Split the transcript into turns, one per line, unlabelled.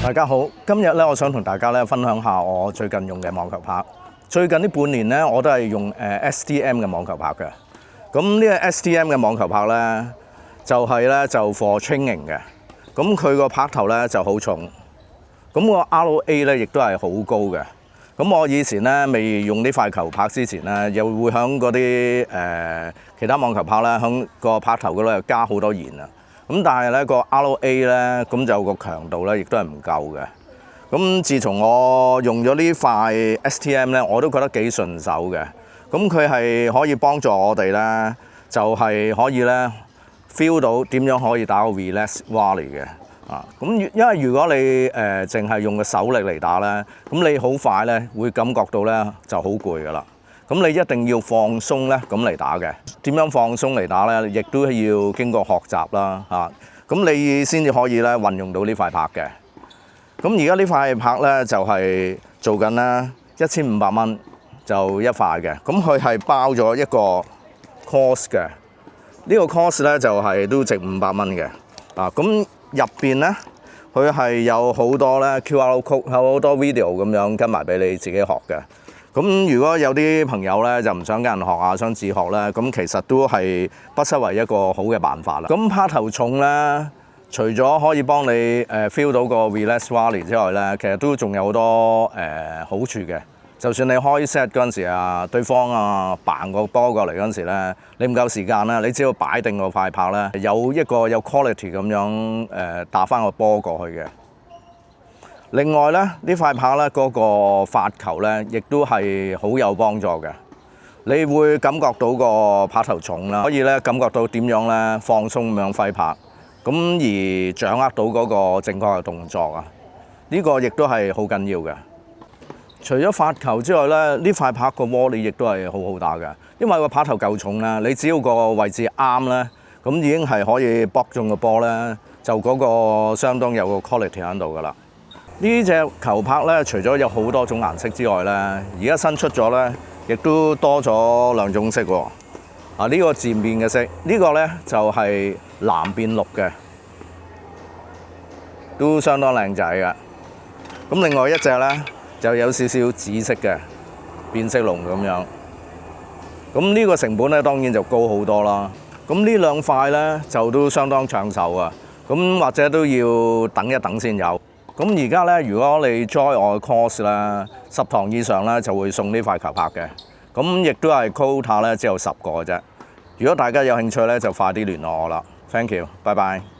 大家好，今日咧我想同大家咧分享下我最近用嘅網球拍。最近呢半年咧，我都係用STM 嘅網球拍嘅。咁呢個 STM 嘅網球拍咧，就for training 嘅。咁佢個拍頭咧就好重，咁個 ROA 咧亦都係好高嘅。咁我以前咧未用呢塊球拍之前咧，又會響嗰啲其他網球拍咧，響個拍頭嗰度又加好多鹽啊。咁但係咧個 ROA 咧，咁就個強度咧亦都係唔夠嘅。咁自從我用咗呢塊 STM 咧，我都覺得幾順手嘅。咁佢係可以幫助我哋咧，就係可以咧 feel 到點樣可以打個 relax volley 嘅。咁因為如果你淨係用個手力嚟打咧，咁你好快咧會感覺到咧就好攰㗎啦。咁你一定要放鬆咧咁嚟打嘅。點樣放鬆嚟打咧？亦都要經過學習啦嚇。咁你先至可以咧運用到呢塊拍嘅。咁而家呢塊拍咧就係做緊咧1500蚊就一塊嘅。咁佢係包咗一個 course 嘅。呢個 course 咧就係都值500蚊嘅。咁入邊咧佢係有好多咧 QR code， 有好多 video 咁樣跟埋俾你自己學嘅。咁如果有啲朋友咧就唔想跟人學啊，想自學咧，咁其實都係不失為一個好嘅辦法啦。咁拍頭重咧，除咗可以幫你feel 到個 relax volley 之外咧，其實都仲有好多好處嘅。就算你開 set 嗰陣時啊，對方啊扮個波過嚟嗰陣時咧，你唔夠時間啦，你只要擺定個塊拍咧，有一個有 quality 咁樣打翻個波過去嘅。另外咧，呢塊拍咧嗰個發球咧，亦都係好有幫助嘅。你會感覺到個拍頭重啦，可以咧感覺到點樣咧放鬆咁樣揮拍，咁而掌握到嗰個正確嘅動作啊。呢個亦都係好緊要嘅。除咗發球之外咧，呢塊拍個 volley 亦都係好好打嘅，因為個拍頭夠重啦，你只要個位置啱咧，咁已經係可以搏中個波咧，就嗰個相當有個 quality 喺度噶啦。呢隻球拍咧，除咗有好多種顏色之外咧，而家新出咗咧，亦都多咗2種色喎。呢個漸變嘅色，呢個咧就係藍變綠嘅，都相當靚仔嘅。咁另外一隻咧就有少少紫色嘅變色龍咁樣。咁呢個成本咧當然就高好多啦。咁呢兩塊咧就都相當搶手啊。咁或者都要等一等先有。咁而家咧，如果你 join 我嘅 course 咧，10堂以上咧就會送呢塊球拍嘅。咁亦都係 quota 咧只有10個嘅啫。如果大家有興趣咧，就快啲聯絡我啦。Thank you，拜拜。